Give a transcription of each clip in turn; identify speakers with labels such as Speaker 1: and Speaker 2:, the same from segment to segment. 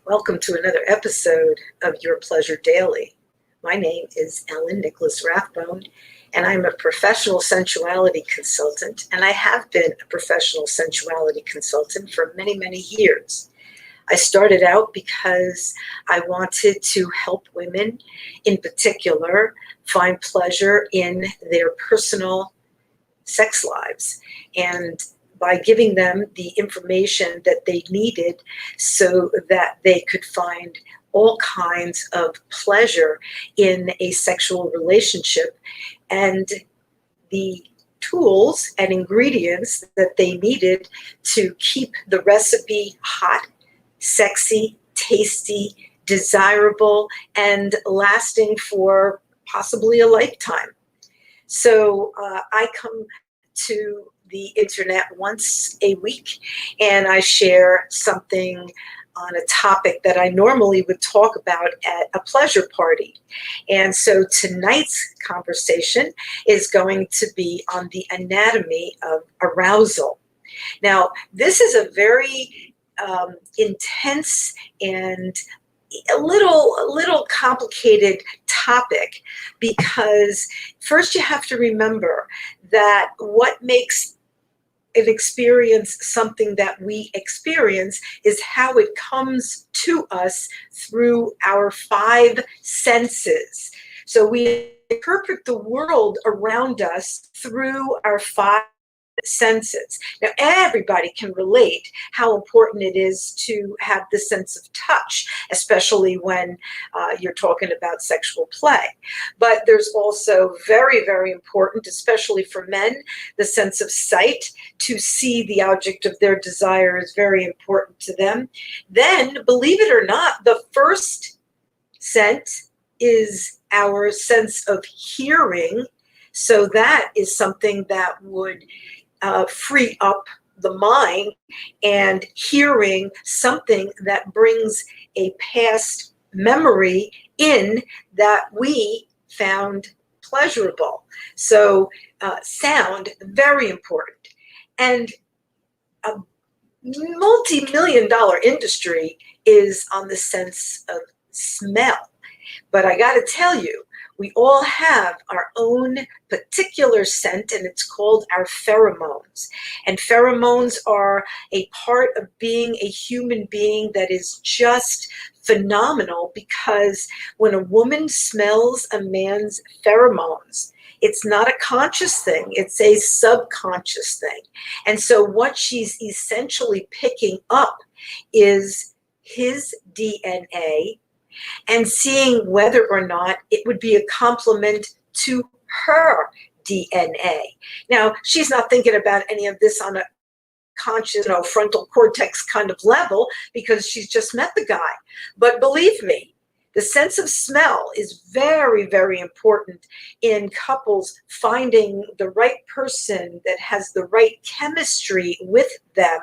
Speaker 1: Welcome to another episode of Your Pleasure Daily. My name is Ellen Nicholas Rathbone, and I'm a professional sensuality consultant, and I have been a professional sensuality consultant for many, many years. I started out because I wanted to help women, in particular, find pleasure in their personal sex lives, and by giving them the information that they needed so that they could find all kinds of pleasure in a sexual relationship and the tools and ingredients that they needed to keep the recipe hot, sexy, tasty, desirable, and lasting for possibly a lifetime. So I come to the internet once a week, and I share something on a topic that I normally would talk about at a pleasure party. And so tonight's conversation is going to be on the anatomy of arousal. Now, this is a very intense and a little complicated topic, because first you have to remember that what makes an experience something that we experience is how it comes to us through our five senses. So we interpret the world around us through our five senses. Now, everybody can relate how important it is to have the sense of touch, especially when you're talking about sexual play. But there's also very, very important, especially for men, the sense of sight. To see the object of their desire is very important to them. Then, believe it or not, the first sense is our sense of hearing. So that is something that would free up the mind, and hearing something that brings a past memory in that we found pleasurable. So sound, very important. And a multi-million-dollar industry is on the sense of smell. But I got to tell you, we all have our own particular scent, and it's called our pheromones. And pheromones are a part of being a human being that is just phenomenal, because when a woman smells a man's pheromones, it's not a conscious thing, it's a subconscious thing. And so what she's essentially picking up is his DNA and seeing whether or not it would be a complement to her DNA. Now, she's not thinking about any of this on a conscious, frontal cortex kind of level, because she's just met the guy. But believe me, the sense of smell is very, very important in couples finding the right person that has the right chemistry with them,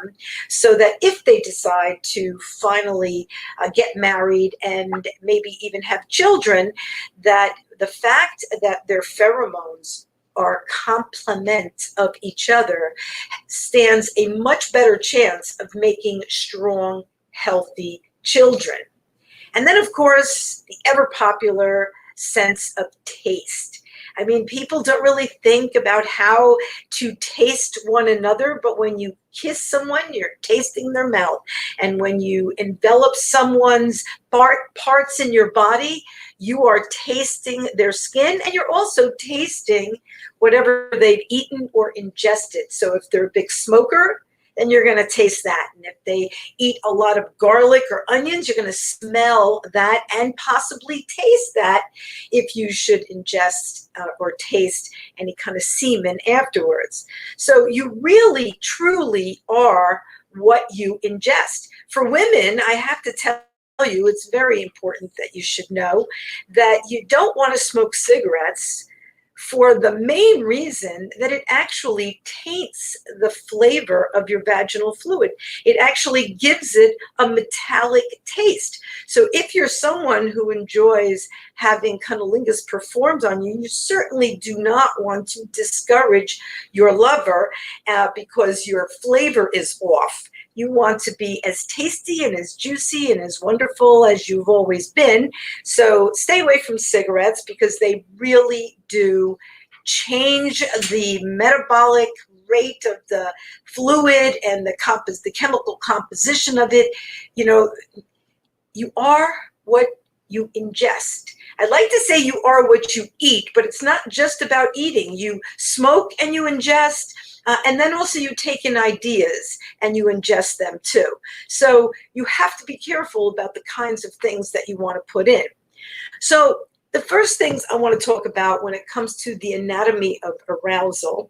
Speaker 1: so that if they decide to finally get married and maybe even have children, that the fact that their pheromones are complement of each other stands a much better chance of making strong, healthy children. And then, of course, the ever popular sense of taste. I mean, people don't really think about how to taste one another, but when you kiss someone, you're tasting their mouth. And when you envelop someone's parts in your body, you are tasting their skin, and you're also tasting whatever they've eaten or ingested. So if they're a big smoker, then you're going to taste that. And if they eat a lot of garlic or onions, you're going to smell that and possibly taste that if you should ingest or taste any kind of semen afterwards. So you really, truly are what you ingest. For women, I have to tell you, it's very important that you should know that you don't want to smoke cigarettes, for the main reason that it actually taints the flavor of your vaginal fluid. It actually gives it a metallic taste. So if you're someone who enjoys having cunnilingus performed on you, you certainly do not want to discourage your lover because your flavor is off. You want to be as tasty and as juicy and as wonderful as you've always been. So stay away from cigarettes because they really do change the metabolic rate of the fluid and the chemical composition of it. You know, you are what you ingest. I'd like to say you are what you eat, but it's not just about eating. You smoke and you ingest, and then also you take in ideas and you ingest them too. So you have to be careful about the kinds of things that you want to put in. So the first things I want to talk about when it comes to the anatomy of arousal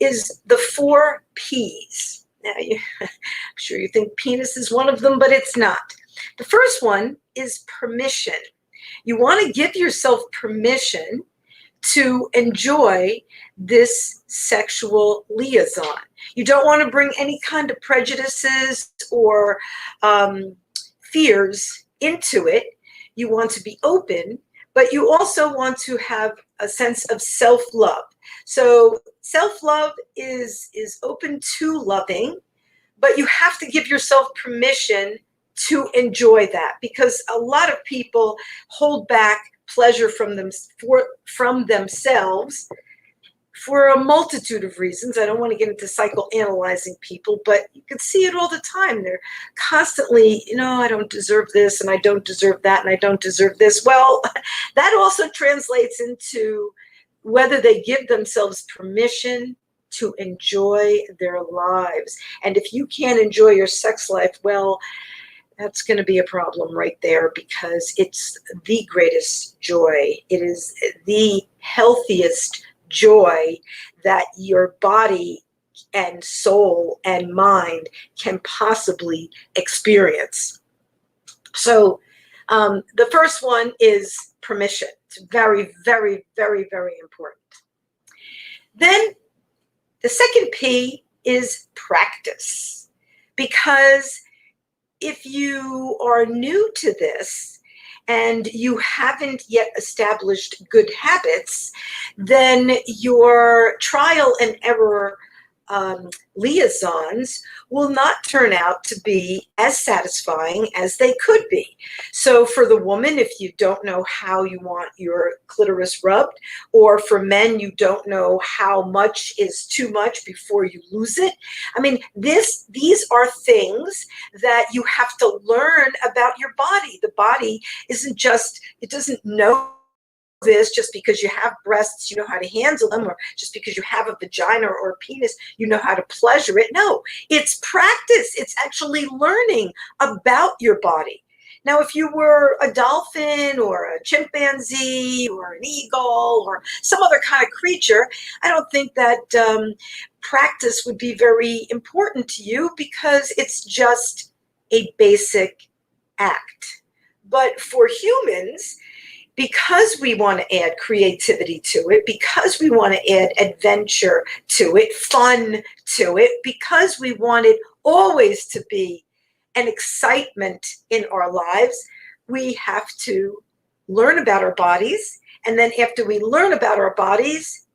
Speaker 1: is the 4 P's. Now, I'm sure you think penis is one of them, but it's not. The first one is permission. You want to give yourself permission to enjoy this sexual liaison. You don't want to bring any kind of prejudices or fears into it. You want to be open, but you also want to have a sense of self-love. So self-love is open to loving, but you have to give yourself permission to enjoy that, because a lot of people hold back pleasure from themselves for a multitude of reasons. I don't want to get into psychoanalyzing people, but you can see it all the time. They're constantly, I don't deserve this, and I don't deserve that, and I don't deserve this. Well, that also translates into whether they give themselves permission to enjoy their lives. And if you can't enjoy your sex life, well, that's going to be a problem right there, because it's the greatest joy. It is the healthiest joy that your body and soul and mind can possibly experience. So the first one is permission. It's very, very, very, very important. Then the second P is practice, because if you are new to this and you haven't yet established good habits, then your trial and error liaisons will not turn out to be as satisfying as they could be. So for the woman, if you don't know how you want your clitoris rubbed, or for men, you don't know how much is too much before you lose it. I mean, these are things that you have to learn about your body. The body isn't just, it doesn't know this just because you have breasts, you know how to handle them, or just because you have a vagina or a penis, you know how to pleasure it. No, it's practice. It's actually learning about your body. Now, if you were a dolphin or a chimpanzee or an eagle or some other kind of creature, I don't think that practice would be very important to you, because it's just a basic act. But for humans, because we want to add creativity to it, because we want to add adventure to it, fun to it, because we want it always to be an excitement in our lives, we have to learn about our bodies. And then after we learn about our bodies,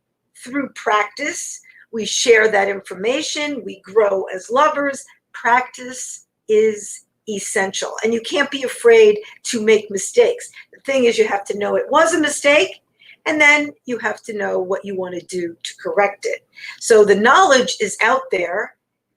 Speaker 1: through practice, we share that information, we grow as lovers. Practice is essential, and you can't be afraid to make mistakes. The thing is, you have to know it was a mistake, and then you have to know what you want to do to correct it. So the knowledge is out there.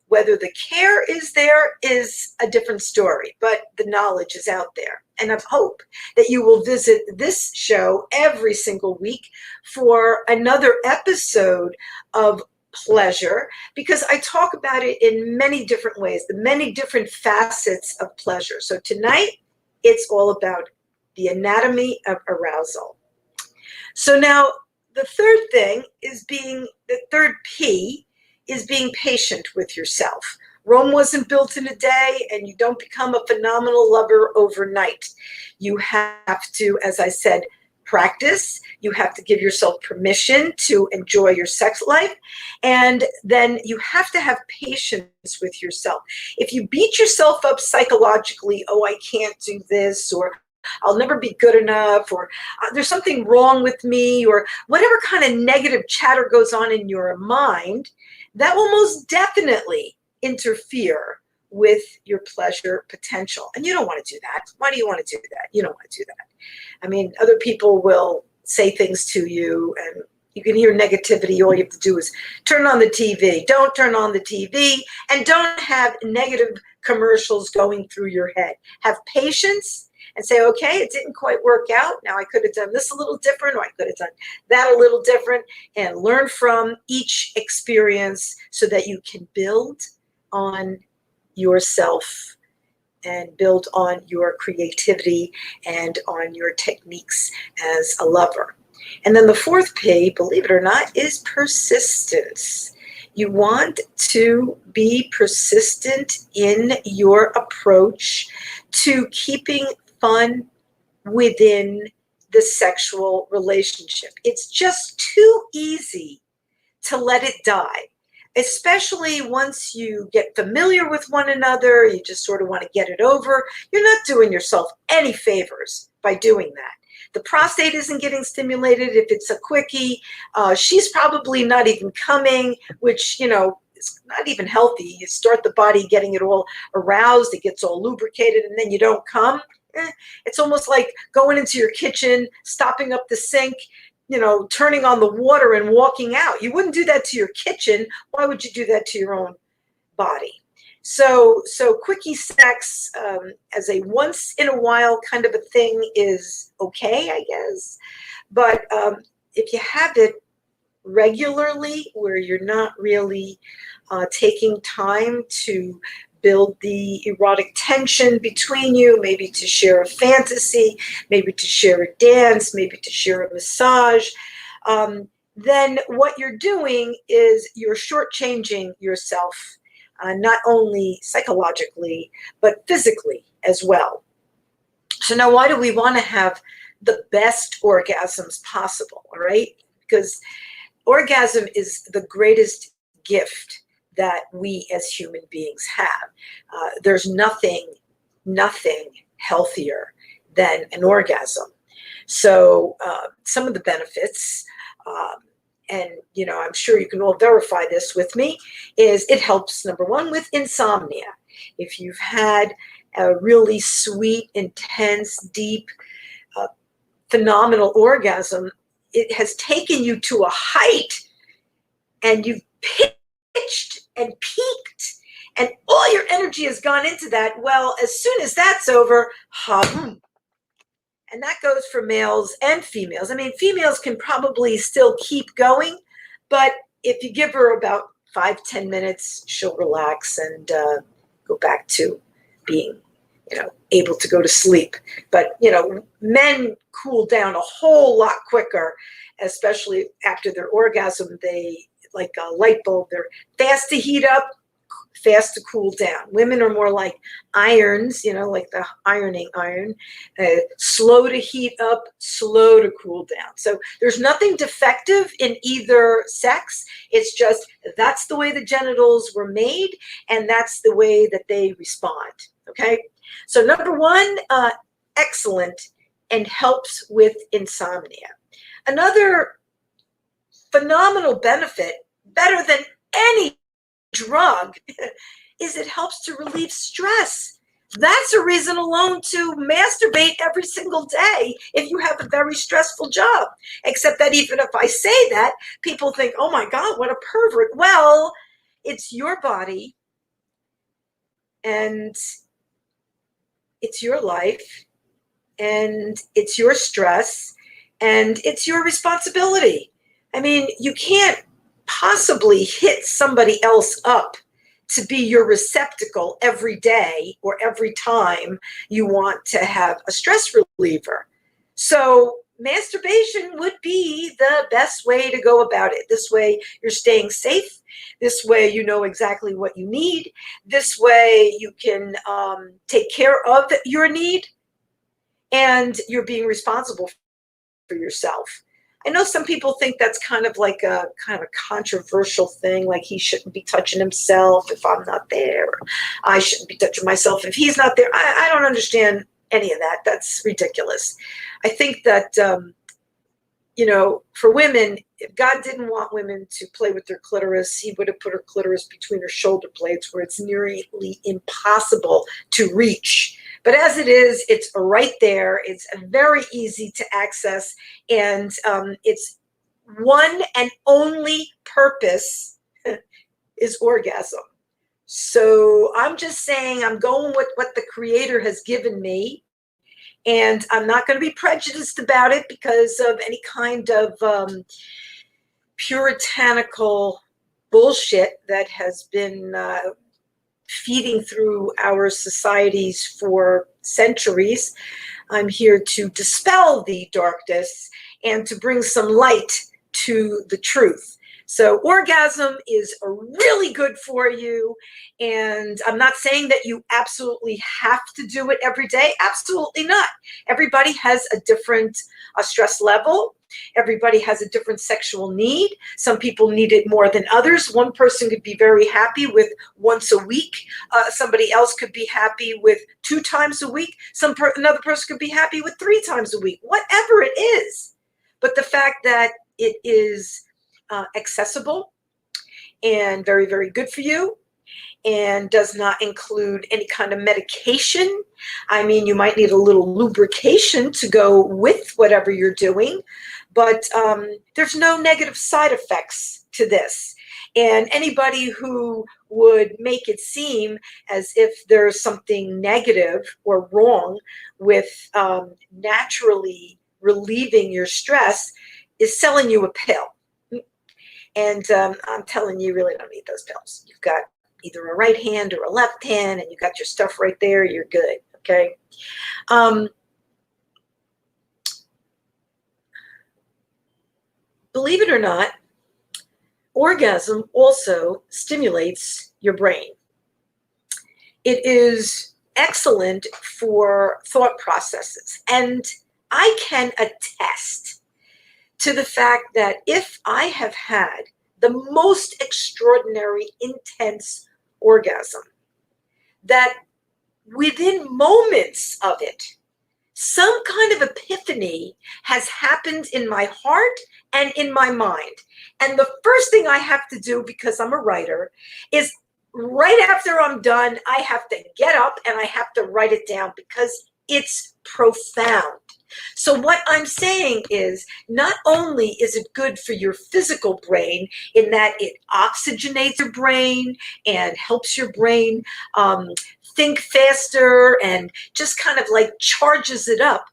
Speaker 1: Whether the care is there is a different story, but the knowledge is out there. And I hope that you will visit this show every single week for another episode of pleasure, because I talk about it in many different ways, the many different facets of pleasure. So tonight, it's all about the anatomy of arousal. So now the third P is being patient with yourself. Rome wasn't built in a day, and you don't become a phenomenal lover overnight. You have to, as I said, practice. You have to give yourself permission to enjoy your sex life. And then you have to have patience with yourself. If you beat yourself up psychologically, oh, I can't do this, or I'll never be good enough, or there's something wrong with me, or whatever kind of negative chatter goes on in your mind, that will most definitely interfere with your pleasure potential. And you don't want to do that. Why do you want to do that? You don't want to do that. I mean, other people will say things to you and you can hear negativity. All you have to do is turn on the TV. Don't turn on the TV, and don't have negative commercials going through your head. Have patience and say, okay, it didn't quite work out. Now I could have done this a little different, or I could have done that a little different, and learn from each experience so that you can build on yourself and build on your creativity and on your techniques as a lover. And then the fourth P, believe it or not, is persistence. You want to be persistent in your approach to keeping fun within the sexual relationship. It's just too easy to let it die, especially once you get familiar with one another. You just sort of want to get it over. You're not doing yourself any favors by doing that. The prostate isn't getting stimulated if it's a quickie. She's probably not even coming, which, you know, is not even healthy. You start the body getting it all aroused, it gets all lubricated, and then you don't come. It's almost like going into your kitchen, stopping up the sink, you know, turning on the water and walking out. You wouldn't do that to your kitchen. Why would you do that to your own body? So quickie sex as a once in a while kind of a thing is okay, I guess. But if you have it regularly, where you're not really taking time to build the erotic tension between you, maybe to share a fantasy, maybe to share a dance, maybe to share a massage, then what you're doing is you're shortchanging yourself, not only psychologically, but physically as well. So now, why do we want to have the best orgasms possible, all right? Because orgasm is the greatest gift that we as human beings have. There's nothing healthier than an orgasm. So some of the benefits, and you know, I'm sure you can all verify this with me, is it helps, number one, with insomnia. If you've had a really sweet, intense, deep, phenomenal orgasm, it has taken you to a height and you've pitched and peaked and all your energy has gone into that. Well, as soon as that's over, and that goes for males and females. I mean, females can probably still keep going, but if you give her about 5-10 minutes, she'll relax and go back to being, you know, able to go to sleep. But, you know, men cool down a whole lot quicker, especially after their orgasm. They, like a light bulb, they're fast to heat up, fast to cool down. Women are more like irons, you know, like the ironing iron, slow to heat up, slow to cool down. So there's nothing defective in either sex. It's just that's the way the genitals were made, and that's the way that they respond. Okay. So number one, excellent, and helps with insomnia. Another phenomenal benefit, better than any drug, is it helps to relieve stress. That's a reason alone to masturbate every single day if you have a very stressful job. Except that even if I say that, people think, oh my God, what a pervert. Well, it's your body and it's your life and it's your stress and it's your responsibility. I mean, you can't possibly hit somebody else up to be your receptacle every day or every time you want to have a stress reliever. So masturbation would be the best way to go about it. This way you're staying safe. This way you know exactly what you need. This way you can take care of your need, and you're being responsible for yourself. I know some people think that's kind of a controversial thing, like he shouldn't be touching himself if I'm not there. I shouldn't be touching myself if he's not there. I don't understand any of that. That's ridiculous. I think that, you know, for women, if God didn't want women to play with their clitoris, he would have put her clitoris between her shoulder blades where it's nearly impossible to reach. But as it is, it's right there. It's very easy to access, and its one and only purpose is orgasm. So I'm just saying I'm going with what the Creator has given me, and I'm not going to be prejudiced about it because of any kind of puritanical bullshit that has been feeding through our societies for centuries. I'm here to dispel the darkness and to bring some light to the truth. So orgasm is really good for you. And I'm not saying that you absolutely have to do it every day. Absolutely not. Everybody has a different stress level. Everybody has a different sexual need. Some people need it more than others. One person could be very happy with once a week. Somebody else could be happy with 2 times a week. Another person could be happy with 3 times a week. Whatever it is. But the fact that it is accessible and very, very good for you, and does not include any kind of medication. I mean, you might need a little lubrication to go with whatever you're doing, but there's no negative side effects to this. And anybody who would make it seem as if there's something negative or wrong with naturally relieving your stress is selling you a pill. And I'm telling you, you really don't need those pills. You've got either a right hand or a left hand, and you got your stuff right there. You're good, okay? Believe it or not, orgasm also stimulates your brain. It is excellent for thought processes, and I can attest to the fact that if I have had the most extraordinary, intense orgasm, that within moments of it, some kind of epiphany has happened in my heart and in my mind. And the first thing I have to do, because I'm a writer, is right after I'm done, I have to get up and I have to write it down because it's profound. So what I'm saying is, not only is it good for your physical brain in that it oxygenates your brain and helps your brain think faster and just kind of like charges it up,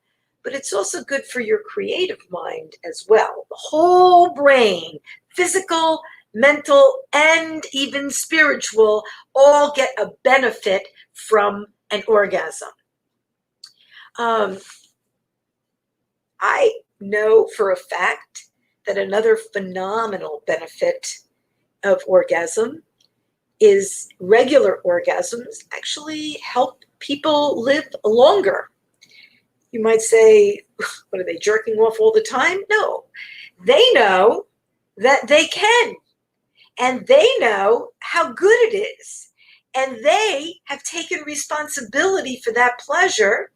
Speaker 1: but it's also good for your creative mind as well. The whole brain, physical, mental, and even spiritual, all get a benefit from an orgasm. I know for a fact that another phenomenal benefit of orgasm is regular orgasms actually help people live longer. You might say, what are they, jerking off all the time? No, they know that they can, and they know how good it is, and they have taken responsibility for that pleasure.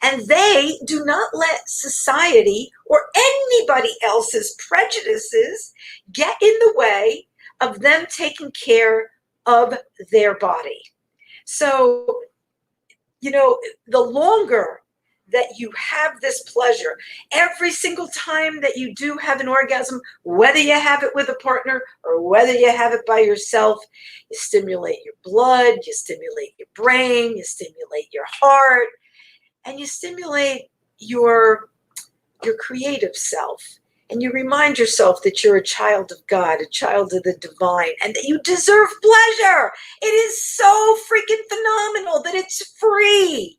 Speaker 1: And they do not let society or anybody else's prejudices get in the way of them taking care of their body. So, you know, the longer that you have this pleasure, every single time that you do have an orgasm, whether you have it with a partner or whether you have it by yourself, you stimulate your blood, you stimulate your brain, you stimulate your heart, and you stimulate your creative self. And you remind yourself that you're a child of God, a child of the divine, and that you deserve pleasure. It is so freaking phenomenal that it's free.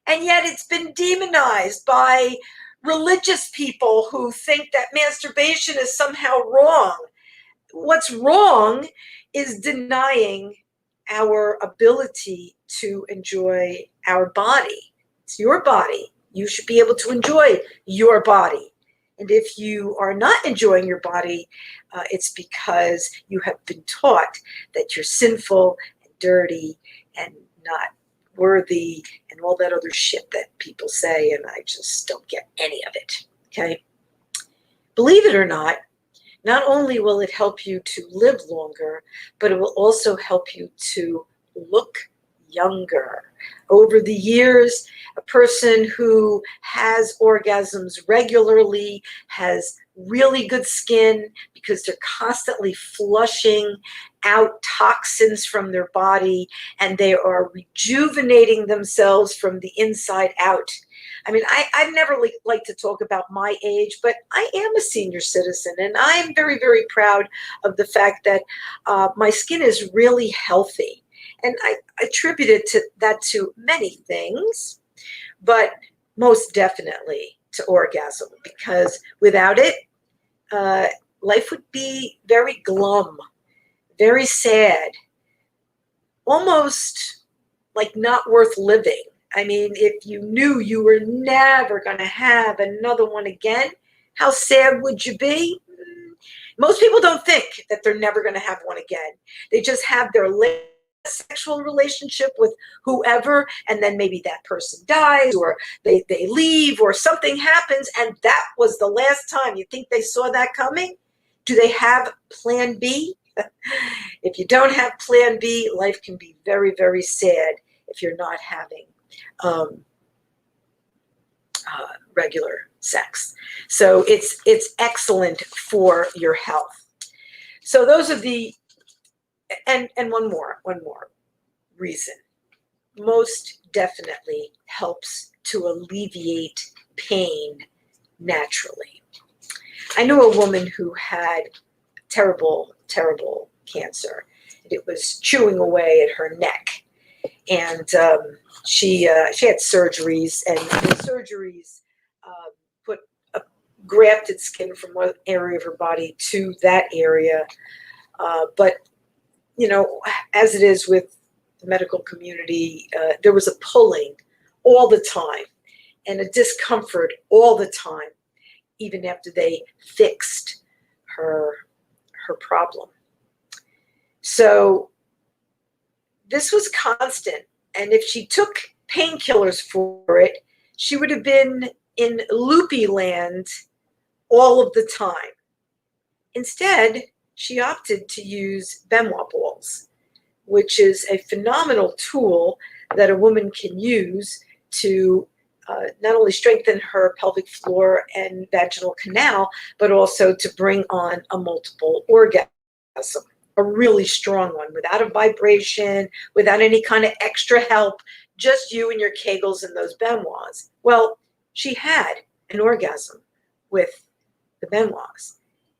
Speaker 1: And yet it's been demonized by religious people who think that masturbation is somehow wrong. What's wrong is denying our ability to enjoy our body. It's your body. You should be able to enjoy your body. And if you are not enjoying your body, it's because you have been taught that you're sinful and dirty and not worthy and all that other shit that people say, and I just don't get any of it, okay? Believe it or not, not only will it help you to live longer, but it will also help you to look younger. Over the years, a person who has orgasms regularly has really good skin because they're constantly flushing out toxins from their body, and they are rejuvenating themselves from the inside out. I mean, I've never liked to talk about my age, but I am a senior citizen, and I am very, very proud of the fact that my skin is really healthy. And I attribute that to many things, but most definitely to orgasm, because without it, life would be very glum, very sad, almost like not worth living. I mean, if you knew you were never going to have another one again, how sad would you be? Most people don't think that they're never going to have one again. They just have their sexual relationship with whoever, and then maybe that person dies, or they leave, or something happens, and that was the last time. You think they saw that coming? Do they have plan B? If you don't have plan B, life can be very, very sad if you're not having regular sex. So it's excellent for your health. So those are the, and one more reason. Most definitely helps to alleviate pain naturally. I knew a woman who had terrible, terrible cancer. It was chewing away at her neck. And she had surgeries, and the surgeries put grafted skin from one area of her body to that area. But, you know, as it is with the medical community, there was a pulling all the time and a discomfort all the time, even after they fixed her problem. So this was constant. And if she took painkillers for it, she would have been in loopy land all of the time. Instead, she opted to use Benoit balls, which is a phenomenal tool that a woman can use to not only strengthen her pelvic floor and vaginal canal, but also to bring on a multiple orgasm, a really strong one, without a vibration, without any kind of extra help, just you and your Kegels and those Benoits. Well, she had an orgasm with the Benoits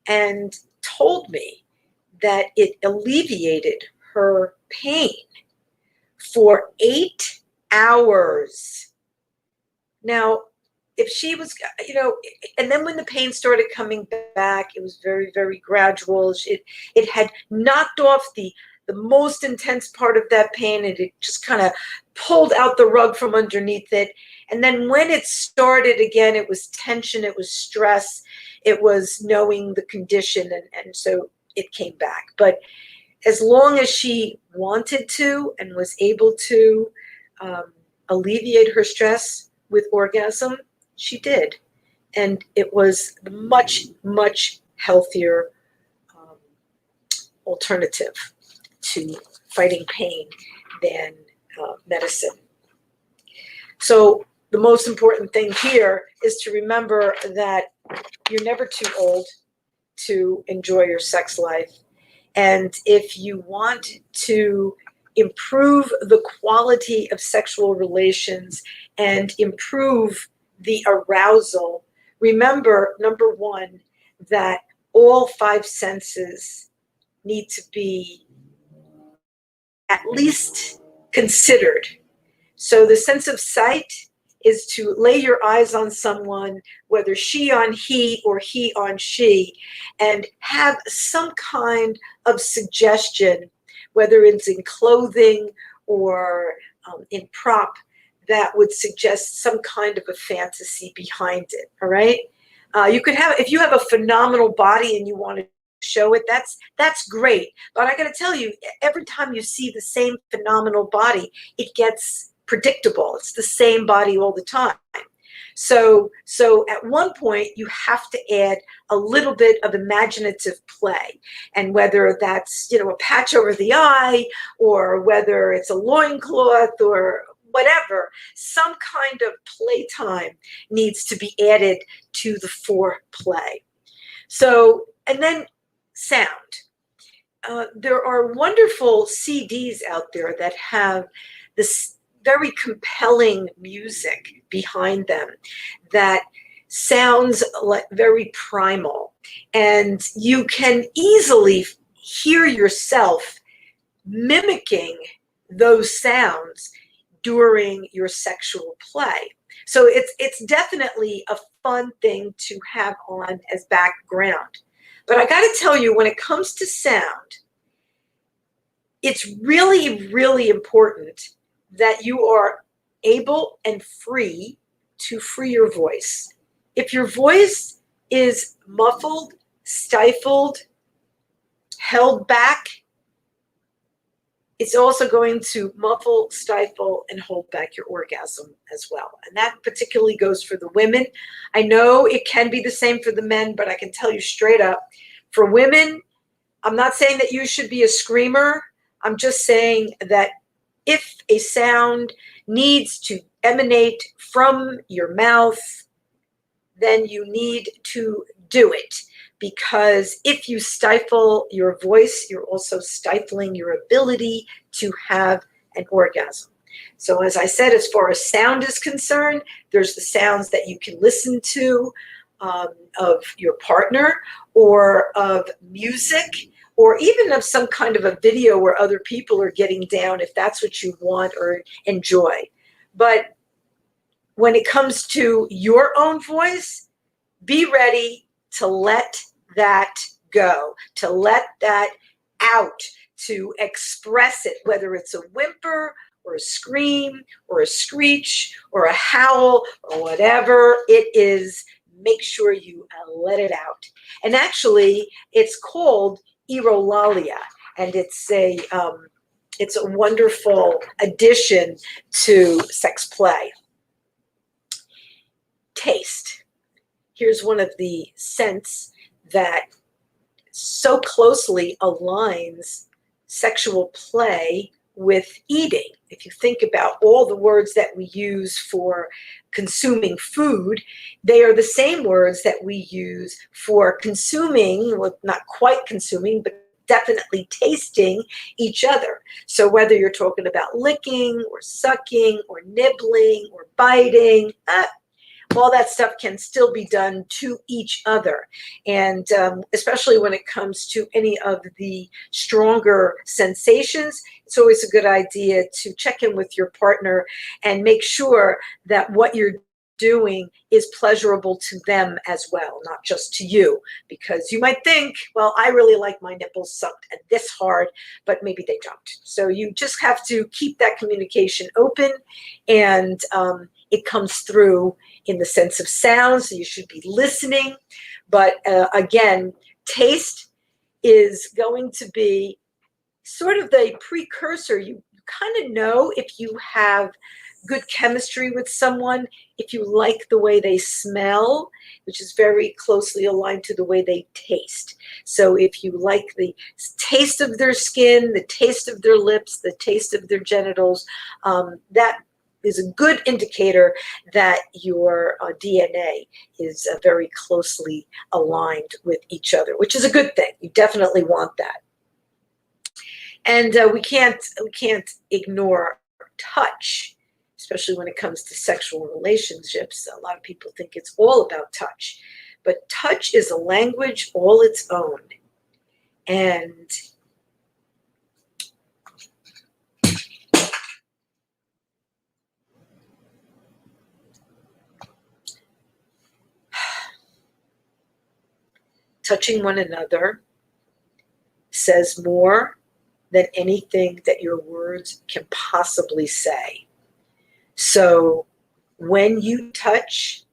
Speaker 1: and told me that it alleviated her pain for 8 hours. Now, if she was, you know, and then when the pain started coming back, it was very, very gradual. It had knocked off the most intense part of that pain, and it just kind of pulled out the rug from underneath it. And then when it started again, it was tension, it was stress, it was knowing the condition, and so it came back. But as long as she wanted to and was able to alleviate her stress with orgasm, she did. And it was a much, much healthier alternative to fighting pain than medicine. So the most important thing here is to remember that you're never too old to enjoy your sex life. And if you want to improve the quality of sexual relations and improve the arousal, remember, number one, that all 5 senses need to be at least considered. So the sense of sight is to lay your eyes on someone, whether she on he or he on she, and have some kind of suggestion, whether it's in clothing or in prop, that would suggest some kind of a fantasy behind it. All right. You could have, if you have a phenomenal body and you want to show it, that's great. But I got to tell you, every time you see the same phenomenal body, it gets predictable. It's the same body all the time. So at one point you have to add a little bit of imaginative play, and whether that's, you know, a patch over the eye, or whether it's a loincloth or whatever, some kind of playtime needs to be added to the foreplay. So, and then sound. There are wonderful CDs out there that have this very compelling music behind them that sounds like very primal, and you can easily hear yourself mimicking those sounds during your sexual play. So it's definitely a fun thing to have on as background. But I got to tell you, when it comes to sound, it's really, really important that you are able and free to free your voice. If your voice is muffled, stifled, held back, it's also going to muffle, stifle, and hold back your orgasm as well. And that particularly goes for the women. I know it can be the same for the men, but I can tell you straight up, for women, I'm not saying that you should be a screamer. I'm just saying that if a sound needs to emanate from your mouth, then you need to do it. Because if you stifle your voice, you're also stifling your ability to have an orgasm. So as I said, as far as sound is concerned, there's the sounds that you can listen to of your partner, or of music, or even of some kind of a video where other people are getting down, if that's what you want or enjoy. But when it comes to your own voice, be ready to let that go, to let that out, to express it, whether it's a whimper or a scream or a screech or a howl or whatever it is. Make sure you let it out. And actually, it's called Erolalia, and it's a wonderful addition to sex play. Taste. Here's one of the scents that so closely aligns sexual play with eating. If you think about all the words that we use for consuming food, they are the same words that we use for consuming, well, not quite consuming, but definitely tasting each other. So whether you're talking about licking or sucking or nibbling or biting, all that stuff can still be done to each other. And especially when it comes to any of the stronger sensations, it's always a good idea to check in with your partner and make sure that what you're doing is pleasurable to them as well, not just to you. Because you might think, well, I really like my nipples sucked at this hard, but maybe they don't. So you just have to keep that communication open, and it comes through in the sense of sound, so you should be listening. But again, taste is going to be sort of the precursor. You kind of know if you have good chemistry with someone, if you like the way they smell, which is very closely aligned to the way they taste. So if you like the taste of their skin, the taste of their lips, the taste of their genitals, that is a good indicator that your DNA is very closely aligned with each other, which is a good thing. You definitely want that. And we can't ignore touch, especially when it comes to sexual relationships. A lot of people think it's all about touch, but touch is a language all its own. And touching one another says more than anything that your words can possibly say. So when you touch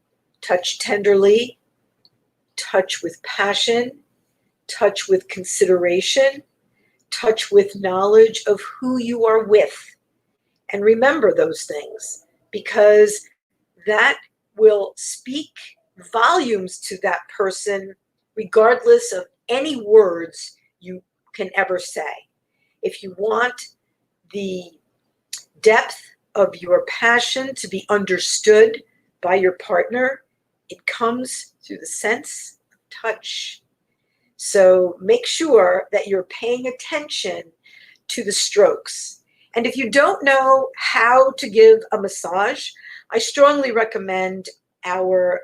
Speaker 1: tenderly, touch with passion, touch with consideration, touch with knowledge of who you are with. And remember those things, because that will speak volumes to that person, regardless of any words you can ever say. If you want the depth of your passion to be understood by your partner, it comes through the sense of touch. So make sure that you're paying attention to the strokes. And if you don't know how to give a massage, I strongly recommend our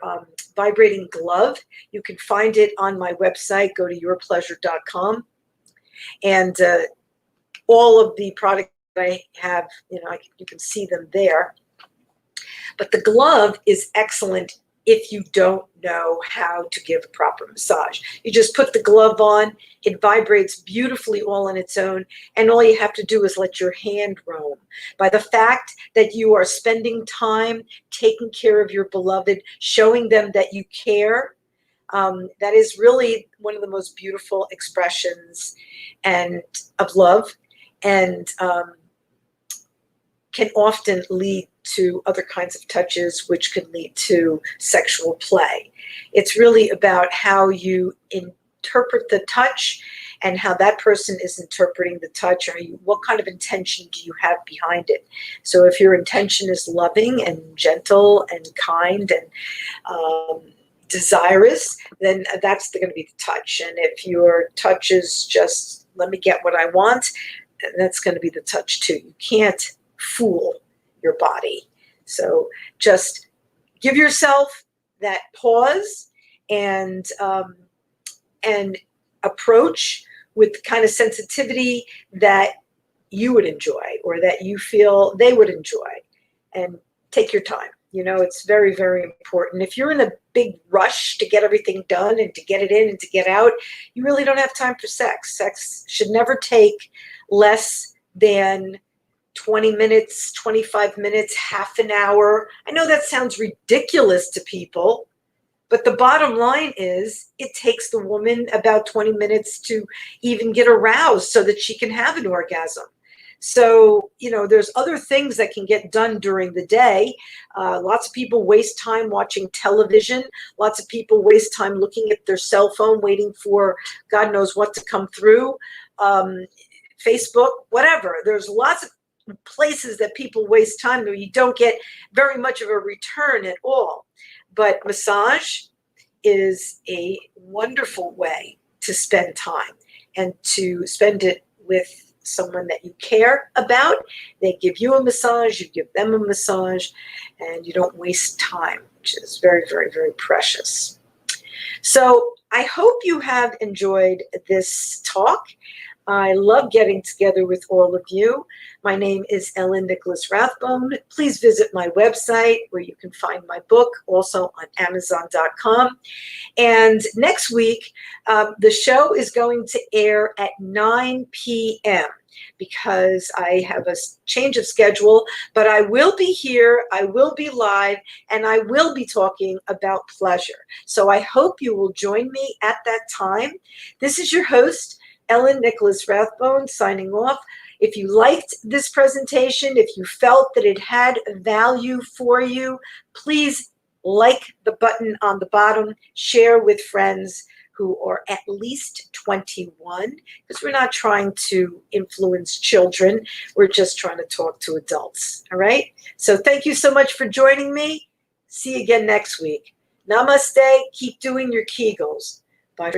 Speaker 1: vibrating glove. You can find it on my website. Go to yourpleasure.com. And all of the products I have, you can see them there. But the glove is excellent if you don't know how to give a proper massage. You just put the glove on, it vibrates beautifully all on its own, and all you have to do is let your hand roam. By the fact that you are spending time taking care of your beloved, showing them that you care, that is really one of the most beautiful expressions of love, and can often lead to other kinds of touches, which can lead to sexual play. It's really about how you interpret the touch and how that person is interpreting the touch, or what kind of intention do you have behind it. So if your intention is loving and gentle and kind and desirous, then that's going to be the touch. And if your touch is just, let me get what I want, that's going to be the touch too. You can't fool your body. So just give yourself that pause and approach with the kind of sensitivity that you would enjoy, or that you feel they would enjoy, and take your time. It's very, very important. If you're in a big rush to get everything done and to get it in and to get out, you really don't have time for sex. Sex should never take less than 20 minutes, 25 minutes, half an hour. I know that sounds ridiculous to people, but the bottom line is it takes the woman about 20 minutes to even get aroused so that she can have an orgasm. So, there's other things that can get done during the day. Lots of people waste time watching television. Lots of people waste time looking at their cell phone, waiting for God knows what to come through. Facebook, whatever. There's lots of places that people waste time where you don't get very much of a return at all. But massage is a wonderful way to spend time, and to spend it with someone that you care about. They give you a massage, you give them a massage, and you don't waste time, which is very, very, very precious. So I hope you have enjoyed this talk. I love getting together with all of you. My name is Ellen Nicholas Rathbone. Please visit my website where you can find my book, also on Amazon.com. And next week, the show is going to air at 9 p.m. because I have a change of schedule, but I will be here, I will be live, and I will be talking about pleasure. So I hope you will join me at that time. This is your host, Ellen Nicholas Rathbone, signing off. If you liked this presentation, if you felt that it had value for you, please like the button on the bottom, share with friends who are at least 21, because we're not trying to influence children. We're just trying to talk to adults, all right? So thank you so much for joining me. See you again next week. Namaste. Keep doing your Kegels. Bye for now.